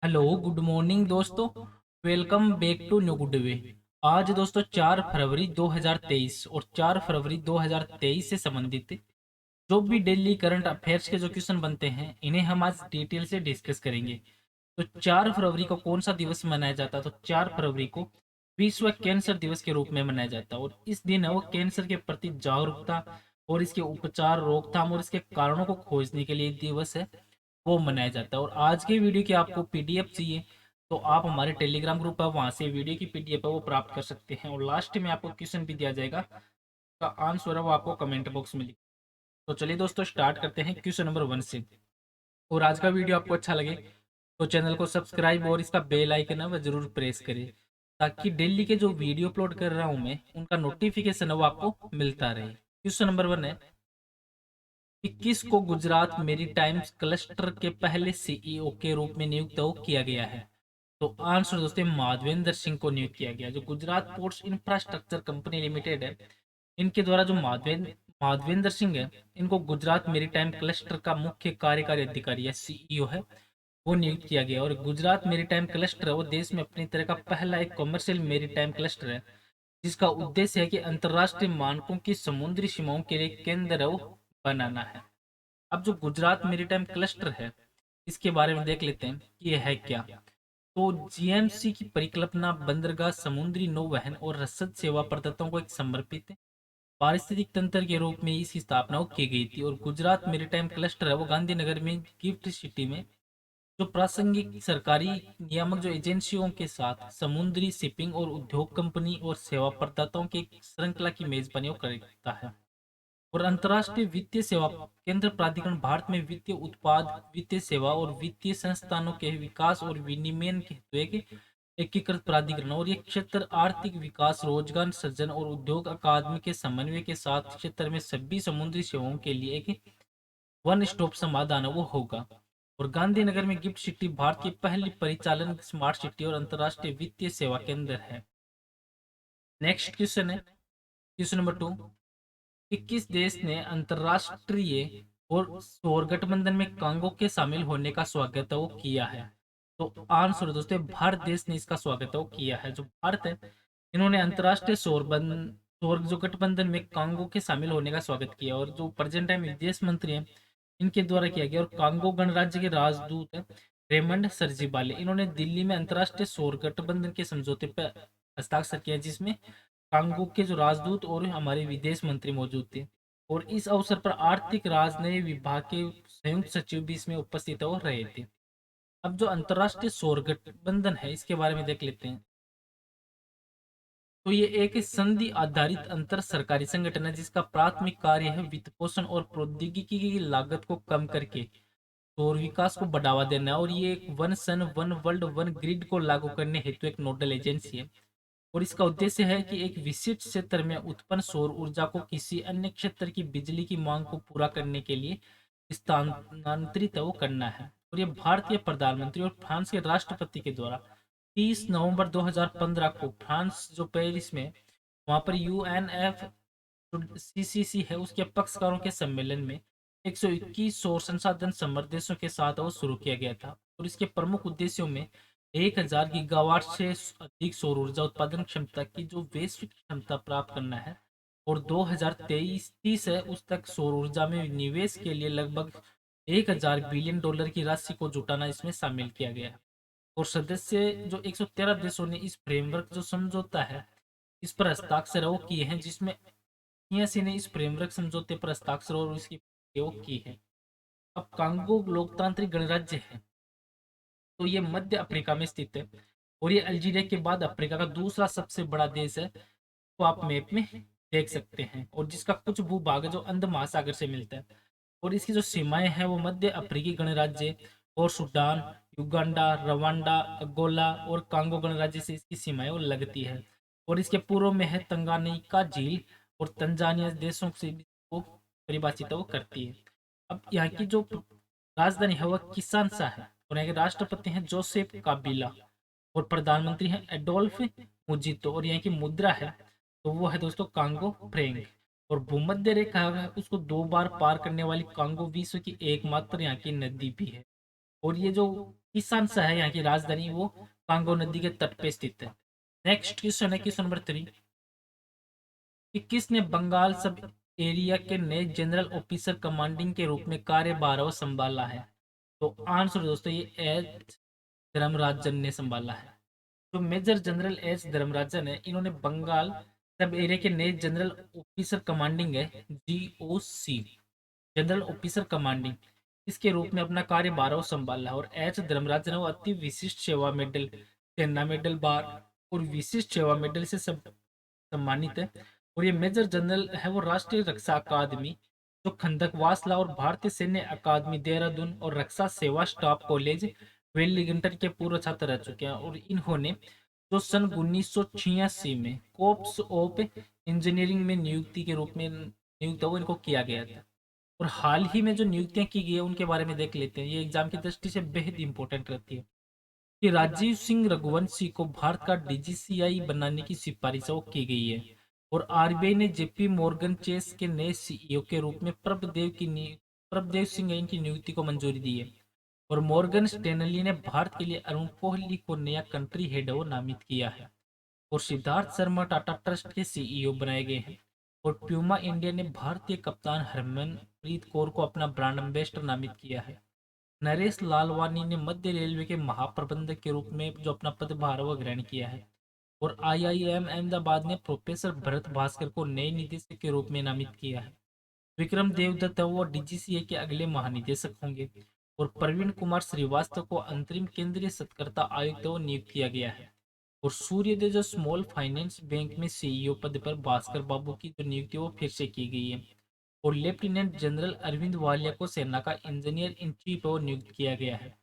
Hello good morning दोस्तों। Welcome back to New Good Way. आज दोस्तों 4 फरवरी 2023 और 4 फरवरी 2023 से संबंधित जो भी डेली करंट अफेयर्स के जो क्वेश्चन बनते हैं इन्हें हम आज डिटेल से डिस्कस करेंगे। तो 4 फरवरी को कौन सा दिवस मनाया जाता है? तो 4 फरवरी को विश्व कैंसर दिवस के रूप में मनाया जाता है और इस दिन है वो कैंसर के प्रति जागरूकता और इसके उपचार, रोकथाम और इसके कारणों को खोजने के लिए दिवस है वो मनाया जाता है। और आज के वीडियो की आपको पीडीएफ चाहिए तो आप हमारे टेलीग्राम ग्रुप है वहां से वीडियो की पीडीएफ है वो प्राप्त कर सकते हैं और लास्ट में आपको क्वेश्चन भी दिया जाएगा, का आंसर है वो आपको कमेंट बॉक्स में लिख। तो चलिए दोस्तों स्टार्ट करते हैं क्वेश्चन नंबर 1 से। और आज का वीडियो आपको अच्छा लगे तो चैनल को सब्सक्राइब और इसका बेल आइकन है वह जरूर प्रेस करें ताकि डेली के जो वीडियो अपलोड कर रहा हूं मैं उनका नोटिफिकेशन है वो आपको मिलता रहे। क्वेश्चन नंबर 1 है कि किसको गुजरात मेरीटाइम्स क्लस्टर के पहले सीईओ के रूप में नियुक्त किया गया है? तो आंसर दोस्तों माधवेंद्र सिंह को नियुक्त किया गया। जो Gujarat ports infrastructure company limited है इनके द्वारा जो माधवेंद्र सिंह है इनको गुजरात मेरीटाइम क्लस्टर का मुख्य कार्यकारी अधिकारी या सीईओ है वो नियुक्त किया गया। और गुजरात मेरीटाइम क्लस्टर है वो देश में अपनी तरह का पहला एक कमर्शियल मेरीटाइम क्लस्टर है जिसका उद्देश्य है कि अंतर्राष्ट्रीय मानकों की समुद्री सीमाओं के लिए केंद्र है वो बनाना है। अब जो गुजरात मेरीटाइम क्लस्टर है इसके बारे में देख लेते हैं कि यह है क्या। तो जीएमसी की परिकल्पना बंदरगाह, समुद्री नौवहन और रसद सेवा प्रदाताओं को एक समर्पित पारिस्थितिक तंत्र के रूप में इसकी स्थापना की गई थी। और गुजरात मेरीटाइम क्लस्टर है वो गांधीनगर में गिफ्ट सिटी में जो प्रासंगिक सरकारी नियामक जो एजेंसियों के साथ समुद्री शिपिंग और उद्योग कंपनी और सेवा प्रदाताओं की एक श्रृंखला की मेजबानी करता है। और अंतर्राष्ट्रीय वित्तीय सेवा केंद्र प्राधिकरण भारत में वित्तीय उत्पाद, वित्तीय सेवा और वित्तीय संस्थानों के विकास और विनियमन के हेतु एक एकीकृत प्राधिकरण और ये क्षेत्र आर्थिक विकास, रोजगार सृजन और उद्योग अकादमी के समन्वय के साथ क्षेत्र में सभी समुद्री सेवाओं के लिए एक वन स्टॉप समाधान है वो होगा। और गांधीनगर में गिफ्ट सिटी भारत की पहली परिचालन स्मार्ट सिटी और अंतर्राष्ट्रीय वित्तीय सेवा केंद्र है। नेक्स्ट क्वेश्चन है क्वेश्चन नंबर 2 कि किस देश ने अंतर्राष्ट्रीय और सौर गठबंधन में कांगो के शामिल होने का स्वागत है वो किया है? तो आंसर दोस्तों भारत देश ने इसका स्वागत है वो किया है। जो भारत है इन्होंने अंतर्राष्ट्रीय सौर जो गठबंधन में कांगो के शामिल होने का स्वागत किया और जो प्रेजेंट टाइम विदेश मंत्री हैं इनके द्वारा किया गया। और कांगो गणराज्य के राजदूत हैं रेमंड सरजिबाले, इन्होंने दिल्ली में अंतर्राष्ट्रीय सौर गठबंधन के समझौते पर हस्ताक्षर किया जिसमें कांगो के जो राजदूत और हमारे विदेश मंत्री मौजूद थे। और इस अवसर पर आर्थिक राजनय विभाग के संयुक्त सचिव भी इसमें उपस्थित हो रहे थे। अब जो अंतर्राष्ट्रीय सौर गठबंधन है इसके बारे में देख लेते हैं। तो ये एक संधि आधारित अंतर सरकारी संगठन है जिसका प्राथमिक कार्य है वित्त पोषण और प्रौद्योगिकी की लागत को कम करके सौर विकास को बढ़ावा देना। और ये एक one sun one world one grid को लागू करने हेतु एक नोडल एजेंसी है। और इसका उद्देश्य है कि एक विशिष्ट क्षेत्र में उत्पन्न सौर ऊर्जा को किसी अन्य क्षेत्र की बिजली की मांग को पूरा करने के लिए स्थानांतरित वो करना है। और ये भारतीय प्रधानमंत्री और फ्रांस के राष्ट्रपति के द्वारा 30 नवंबर 2015 को फ्रांस जो पेरिस में वहां पर यूएनएफ सीसीसी है उसके पक्षकारों के सम्मेलन में 121 सौर संसाधन समृद्ध देशों के साथ वो शुरू किया गया था। और इसके प्रमुख उद्देश्यों में 1000 गीगावाट से अधिक सौर ऊर्जा उत्पादन क्षमता की जो वैश्विक क्षमता प्राप्त करना है। और 2023-30 है उस तक सौर ऊर्जा में निवेश के लिए लगभग 1000 बिलियन डॉलर की राशि को जुटाना इसमें शामिल किया गया है। और सदस्य जो 113 देशों ने इस फ्रेमवर्क जो समझौता है इस पर हस्ताक्षर वो किए हैं जिसमें 86 ने इस फ्रेमवर्क समझौते पर हस्ताक्षर और इसकी प्रयोग की है। अब कांगो लोकतांत्रिक गणराज्य है तो ये मध्य अफ्रीका में स्थित है और ये अल्जीरिया के बाद अफ्रीका का दूसरा सबसे बड़ा देश है। तो आप मैप में देख सकते हैं और जिसका कुछ भूभाग है जो अंध महासागर से मिलता है। और इसकी जो सीमाएं हैं वो मध्य अफ्रीकी गणराज्य और सूडान, युगांडा, रवांडा, अंगोला और कांगो गणराज्य से इसकी सीमाएं वो लगती है। और इसके पूर्व में है तंगानिका झील और तंजानिया देशों से भी वो परिभाषित वो करती है। अब यहाँ की जो राजधानी है वह किसानसा है और यहाँ के राष्ट्रपति हैं जोसेफ काबिला और प्रधानमंत्री हैं एडोल्फ मुजितो। और यहाँ की मुद्रा है तो वो है दोस्तों कांगो फ्रेंक। और भूमध्य रेखा है उसको 2 बार पार करने वाली कांगो विश्व की एकमात्र यहाँ की नदी भी है। और ये जो किसान सा है यहाँ की राजधानी वो कांगो नदी के तट पे स्थित है। नेक्स्ट क्वेश्चन है क्वेश्चन नंबर 3 कि किसने बंगाल सब एरिया के नए जनरल ऑफिसर कमांडिंग के रूप में कार्यभार संभाला है। तो आंसर दोस्तों ये एच धर्मराजन ने संभाला है। जो मेजर जनरल एच धर्मराजन है इन्होंने बंगाल सब एरिया के नए जनरल ऑफिसर कमांडिंग है जीओसी जनरल ऑफिसर कमांडिंग इसके रूप में अपना कार्यभार संभाला है। और एच धर्मराजन वो अति विशिष्ट सेवा मेडल सेना मेडल बार और विशिष्ट सेवा मेडल से सब सम्मानित है। और ये मेजर जनरल है वो राष्ट्रीय रक्षा अकादमी जो खंडक वासला और भारतीय सैन्य अकादमी देहरादून और रक्षा सेवा स्टाफ कॉलेज वेलिंगटन के पूर्व छात्र रह चुके हैं। और इन्होंने जो सन 1986 में कोप्स ऑफ इंजीनियरिंग में नियुक्ति के रूप में नियुक्त वो इनको किया गया था। और हाल ही में जो नियुक्तियां की गई है उनके बारे में देख लेते हैं, ये एग्जाम की दृष्टि से बेहद इंपॉर्टेंट रहती है। कि राजीव सिंह रघुवंशी को भारत का डीजीसीआई बनाने की सिफारिश वो की गई है। और आरबीआई ने जेपी मॉर्गन चेस के नए सीईओ के रूप में प्रभदेव सिंह की नियुक्ति को मंजूरी दी है। और मॉर्गन स्टैनली ने भारत के लिए अरुण कोहली को नया कंट्री हेड वो नामित किया है। और सिद्धार्थ शर्मा टाटा ट्रस्ट के सीईओ बनाए गए हैं। और प्यूमा इंडिया ने भारतीय कप्तान हरमनप्रीत कौर को अपना ब्रांड एम्बेसडर नामित किया है। नरेश लालवानी ने मध्य रेलवे के महाप्रबंधक के रूप में जो अपना पदभार वो ग्रहण किया है। और आईआईएम अहमदाबाद ने प्रोफेसर भरत भास्कर को नए निदेशक के रूप में नामित किया है। विक्रम देवदत्त वो डीजीसीए के अगले महानिदेशक होंगे। और प्रवीण कुमार श्रीवास्तव को अंतरिम केंद्रीय सतर्कता आयुक्त वो नियुक्त किया गया है। और सूर्योदय जो स्मॉल फाइनेंस बैंक में सीईओ पद पर भास्कर बाबू की जो नियुक्ति वो फिर से की गई है। और लेफ्टिनेंट जनरल अरविंद वालिया को सेना का इंजीनियर इन चीफ वो नियुक्त किया गया है।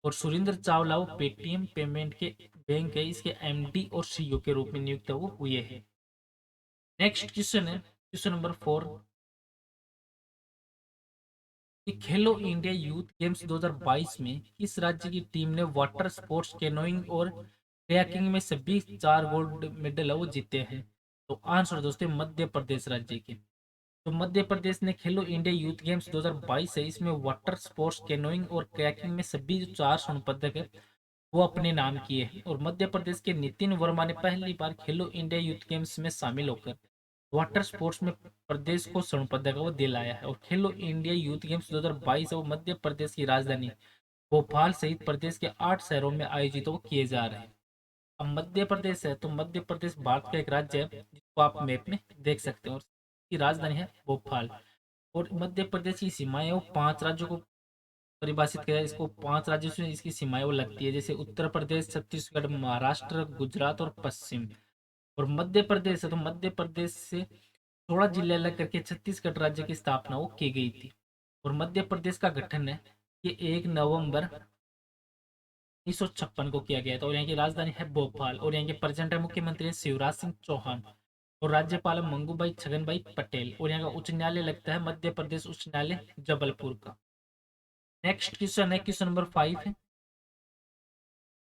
और सुरेंद्र चावला वो पेटीएम पेमेंट के बैंक है इसके एमडी और सीईओ के रूप में नियुक्त वो हुए हैं। नेक्स्ट क्वेश्चन है क्वेश्चन नंबर 4 कि खेलो इंडिया यूथ गेम्स 2022 में किस राज्य की टीम ने वाटर स्पोर्ट्स कैनोइंग और कयाकिंग में सभी 4 गोल्ड मेडल वो जीते हैं। तो आंसर दोस्तों मध्य प्रदेश राज्य के। तो मध्य प्रदेश ने खेलो इंडिया यूथ गेम्स 2022 है इसमें वाटर स्पोर्ट्स कैनोइंग और कयाकिंग में सभी जो 4 स्वर्ण पदक है वो अपने नाम किए हैं। और मध्य प्रदेश के नितिन वर्मा ने पहली बार खेलो इंडिया यूथ गेम्स में शामिल होकर वाटर स्पोर्ट्स में प्रदेश को स्वर्ण पदक वो दिलाया है। और खेलो इंडिया यूथ गेम्स 2022 वो मध्य प्रदेश की राजधानी भोपाल सहित प्रदेश के 8 शहरों में आयोजित वो किए जा रहे हैं। अब मध्य प्रदेश है तो मध्य प्रदेश भारत का एक राज्य है जिसको आप मैप में देख सकते हो। और इसकी राजधानी है भोपाल। और मध्य प्रदेश की सीमाएं वो 5 राज्यों को परिभाषित किया है। इसको 5 राज्यों से इसकी सीमाएं वो लगती है जैसे उत्तर प्रदेश छत्तीसगढ़ महाराष्ट्र गुजरात और पश्चिम। और मध्य प्रदेश है तो मध्य प्रदेश से 16 जिले अलग करके छत्तीसगढ़ राज्य की स्थापना वो की गई थी। और मध्य प्रदेश का गठन है ये 1 नवंबर 1956 को किया गया था। और यहाँ की राजधानी है भोपाल। और यहाँ के प्रेजेंट है मुख्यमंत्री शिवराज सिंह चौहान और राज्यपाल है मंगूभाई छगन भाई पटेल। और यहाँ का उच्च न्यायालय लगता है मध्य प्रदेश उच्च न्यायालय जबलपुर का। नेक्स्ट क्वेश्चन है क्वेश्चन नंबर 5 है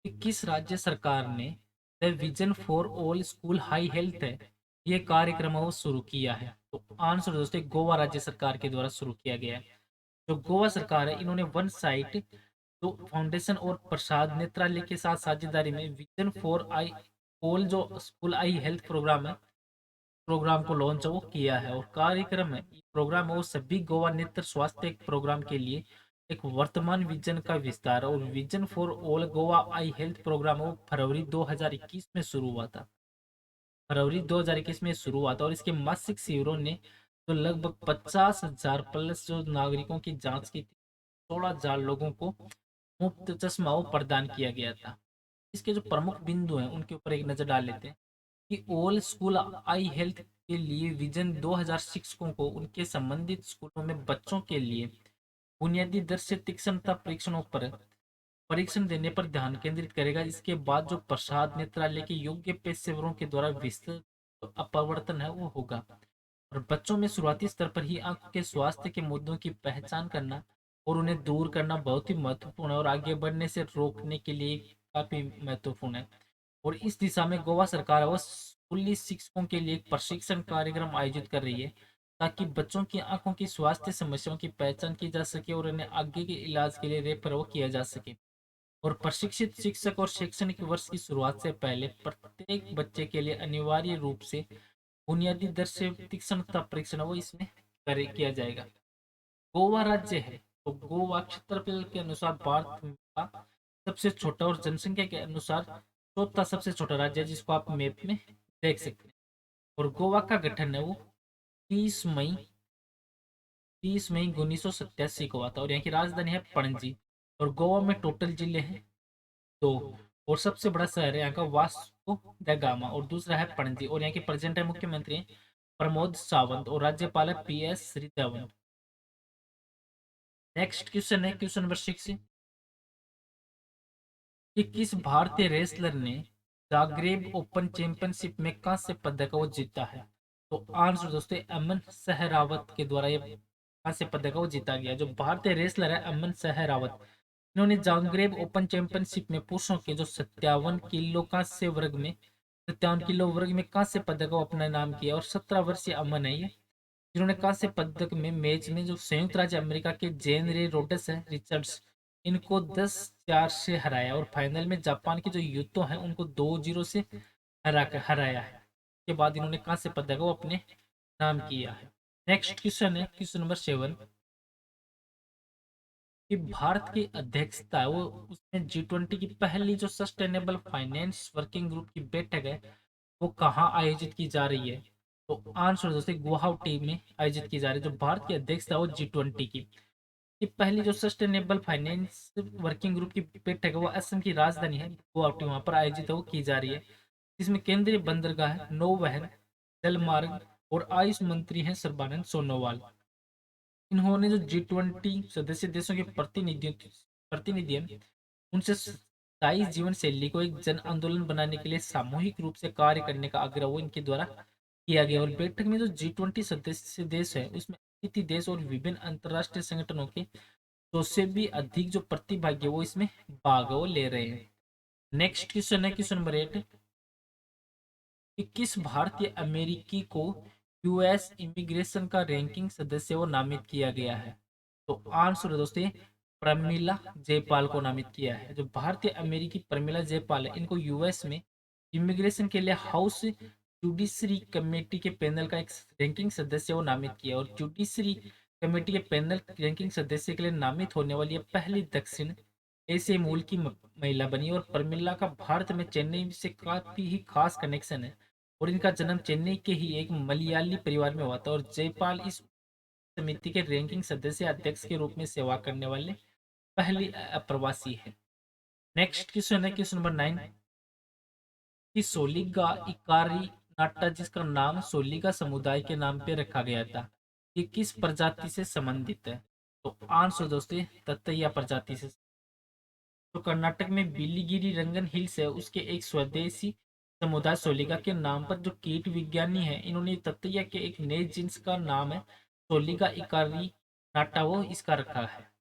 कि किस राज्य सरकार ने the vision for all school high health है ये कार्यक्रम वो शुरू किया है। तो आंसर दोस्तों गोवा राज्य सरकार के द्वारा शुरू किया गया है। जो गोवा सरकार है इन्होंने वन साइट जो फाउंडेशन और प्रसाद नेत्रालय के साथ साझेदारी में विजन फॉर आई ऑल जो स्कूल आई हेल्थ प्रोग्राम को लॉन्च वो किया है। और कार्यक्रम है प्रोग्राम है वो सभी गोवा नेत्र स्वास्थ्य प्रोग्राम के लिए एक वर्तमान विजन का विस्तार। और vision for all Goa eye health programme वो फरवरी 2021 में शुरू हुआ था। फरवरी 2021 में शुरू हुआ था। और इसके मासिक शिविरों ने तो लगभग 50,000 प्लस जो नागरिकों की जांच की थी। 16,000 लोगों को मुफ्त चश्मा वो प्रदान किया गया था। इसके जो प्रमुख बिंदु हैं उनके ऊपर एक नजर डाल लेते हैं कि ऑल स्कूल आई हेल्थ के लिए विजन 2000 शिक्षकों को उनके संबंधित स्कूलों में बच्चों के लिए बुनियादी दर से तीक्ष्णता परीक्षण देने पर ध्यान केंद्रित करेगा। इसके बाद जो प्रसाद नेत्रालय के योग्य पेशेवरों के द्वारा विस्तृत अपवर्तन है वो होगा। और बच्चों में शुरुआती स्तर पर ही आंखों के स्वास्थ्य के मुद्दों की पहचान करना और उन्हें दूर करना बहुत ही महत्वपूर्ण है और आगे बढ़ने से रोकने के लिए काफी महत्वपूर्ण है। और इस दिशा में गोवा सरकार वो स्कूली शिक्षकों के लिए एक प्रशिक्षण कार्यक्रम आयोजित कर रही है ताकि बच्चों की आंखों की स्वास्थ्य समस्याओं की पहचान की जा सके और उन्हें आगे के इलाज के लिए रेफर किया जा सके। और प्रशिक्षित शिक्षक और शैक्षणिक वर्ष की शुरुआत से पहले प्रत्येक बच्चे के लिए अनिवार्य रूप से बुनियादी दर से तीक्ष्णता परीक्षण वो इसमें करे किया जाएगा। गोवा राज्य है, तो गोवा क्षेत्रफल के अनुसार भारत का सबसे छोटा और जनसंख्या के अनुसार चौथा सबसे छोटा राज्य है, जिसको आप मैप में देख सकते हैं। और गोवा का गठन है वो 30 मई 1987 को हुआ था और यहाँ की राजधानी है पणजी। और गोवा में टोटल जिले हैं दो, और सबसे बड़ा शहर है यहाँ का वास्को द गामा और दूसरा है पणजी। और यहाँ के प्रेसिडेंट है मुख्यमंत्री हैं प्रमोद सावंत और राज्यपाल है PS श्रीधवन। नेक्स्ट क्वेश्चन है क्वेश्चन नंबर 6 कि किस भारतीय रेसलर ने जाग्रेब ओपन चैंपियनशिप में कांस्य पदक वो जीता है। तो आंसर दोस्तों अमन सहरावत के द्वारा ये कांस्य पदक वो जीता गया। जो भारतीय रेसलर है अमन सहरावत, इन्होंने जाग्रेब ओपन चैंपियनशिप में पुरुषों के जो 57 किलो वर्ग में कांस्य पदक को अपना नाम किया। और 17 वर्षीय अमन है ये, जिन्होंने कांस्य पदक में मैच में जो संयुक्त राज्य अमेरिका के जेन रे रोडस है रिचर्ड्स, इनको 10-4 से हराया। और फाइनल में जापान के जो यूतो हैं उनको 2-0 से हराया है। के बाद इन्होंने कांस्य पदक को अपने नाम किया है। नेक्स्ट क्वेश्चन है क्वेश्चन नंबर 7 कि भारत की अध्यक्षता है वो उसमें G20 की पहली जो सस्टेनेबल फाइनेंस वर्किंग ग्रुप की बैठक है वो कहाँ आयोजित की जा रही है। तो आंसर दोस्तों गुवाहाटी में आयोजित की जा रही है। जो भारत की अध्यक्षता है वो G20 की पहली जो सस्टेनेबल फाइनेंस वर्किंग ग्रुप की बैठक है वो असम की राजधानी है गुवाहाटी वहां पर आयोजित वो की जा रही है। जिसमें केंद्रीय बंदरगाह नौवहन जल मार्ग और आयुष मंत्री हैं सर्बानंद सोनोवाल। इन्होंने जो G20 सदस्य देशों के प्रतिनिधि हैं, उनसे स्थायी जीवन शैली को एक जन आंदोलन बनाने के लिए सामूहिक रूप से कार्य करने का आग्रह वो इनके द्वारा किया गया। और बैठक में जो G20 सदस्य देश है उसमें अतिथि देश और विभिन्न अंतर्राष्ट्रीय संगठनों के 200 से भी अधिक जो प्रतिभागी वो इसमें भाग वो ले रहे हैं। नेक्स्ट क्वेश्चन है क्वेश्चन नंबर 8 कि किस भारतीय अमेरिकी को US इमिग्रेशन का रैंकिंग सदस्य वो नामित किया गया है। तो आंसर है दोस्तों प्रमिला जयपाल को नामित किया है। जो भारतीय अमेरिकी प्रमिला जयपाल है इनको US में इमिग्रेशन के लिए हाउस जुडिशरी कमेटी के पैनल का एक रैंकिंग सदस्य वो नामित किया। और जुडिशरी कमेटी के पैनल रैंकिंग सदस्य के लिए नामित होने वाली यह पहली दक्षिण एशियाई मूल की महिला बनी। और प्रमिला का भारत में चेन्नई से काफी ही खास कनेक्शन है और इनका जन्म चेन्नई के ही एक मलयाली परिवार में हुआ था। और जयपाल इस समिति के रैंकिंग सदस्य अध्यक्ष के रूप में सेवा करने वाले पहली अप्रवासी है। नेक्स्ट क्वेश्चन है क्वेश्चन नंबर 9 कि सोलिगा इकारी नाटा, जिसका नाम सोलिगा समुदाय के नाम पे रखा गया था, ये किस प्रजाति से संबंधित है। तो आंसर दोस्तों ततैया प्रजाति से। तो कर्नाटक में बिलीगिरी रंगन हिल्स है उसके एक स्वदेशी समुदाय सोलिगा के नाम पर जो कीट विज्ञानी है इन्होंने ततैया के एक नए जींस का नाम है सोलिगा इकारी नाटा वो इसका रखा है।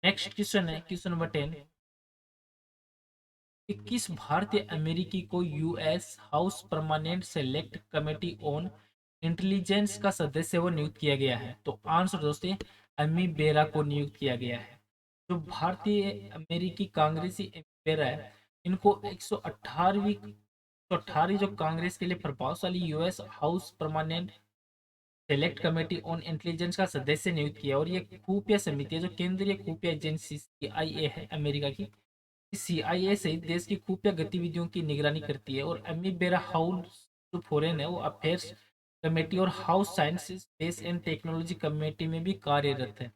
नेक्स्ट क्वेश्चन है क्वेश्चन नंबर 10 कि किस भारतीय अमेरिकी को US house permanent select committee on intelligence का सदस्य वो नियुक्त किया गया है। तो आंसर दोस्तों अमी बेरा को नियुक्त किया गया है। जो भारतीय अमेरिकी कांग्रेसी बेरा है इनको 118वीं जो कांग्रेस के लिए प्रभावशाली US house permanent select committee on intelligence का सदस्य नियुक्त किया। और ये खुफिया समिति है जो केंद्रीय खुफिया एजेंसी CIA है अमेरिका की, CIA सहित देश की खुफिया गतिविधियों की निगरानी करती है। और अमी बेरा हाउस जो फॉरेन है वो अफेयर्स कमेटी और house science space and technology committee में भी कार्यरत है।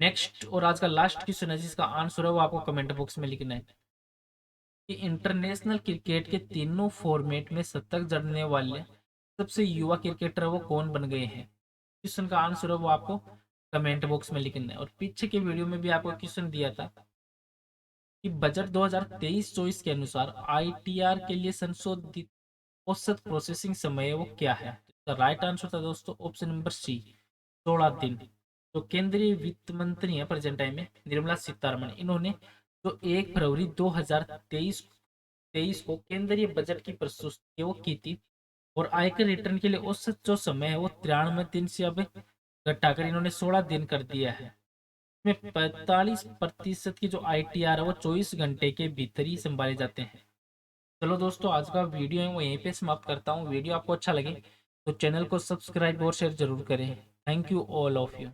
नेक्स्ट और आज का लास्ट क्वेश्चन है जिसका आंसर है वो आपको कमेंट बॉक्स में लिखना है कि इंटरनेशनल क्रिकेट के तीनों फॉर्मेट में शतक जड़ने वाले सबसे युवा क्रिकेटर वो कौन बन गए हैं। क्वेश्चन का आंसर है वो आपको कमेंट बॉक्स में लिखना है। और पीछे के वीडियो में भी आपको क्वेश्चन दिया था कि बजट 2023-24 के अनुसार ITR के लिए संशोधित औसत प्रोसेसिंग समय वो क्या है। तो राइट आंसर था दोस्तों ऑप्शन नंबर C 16 दिन। तो केंद्रीय वित्त मंत्री है प्रेजेंट टाइम में निर्मला सीतारमण, इन्होंने जो 1 फरवरी 2023 को केंद्रीय बजट की प्रस्तुति वो की थी और आयकर रिटर्न के लिए औसत जो समय है वो 93 दिन से अब घटाकर इन्होंने 16 दिन कर दिया है। इसमें 45% की जो ITR है वो 24 घंटे के भीतर ही संभाले जाते हैं। चलो दोस्तों, आज का वीडियो है वो यहीं पे समाप्त करता हूँ। वीडियो आपको अच्छा लगे तो चैनल को सब्सक्राइब और शेयर जरूर करें। Thank you all of you.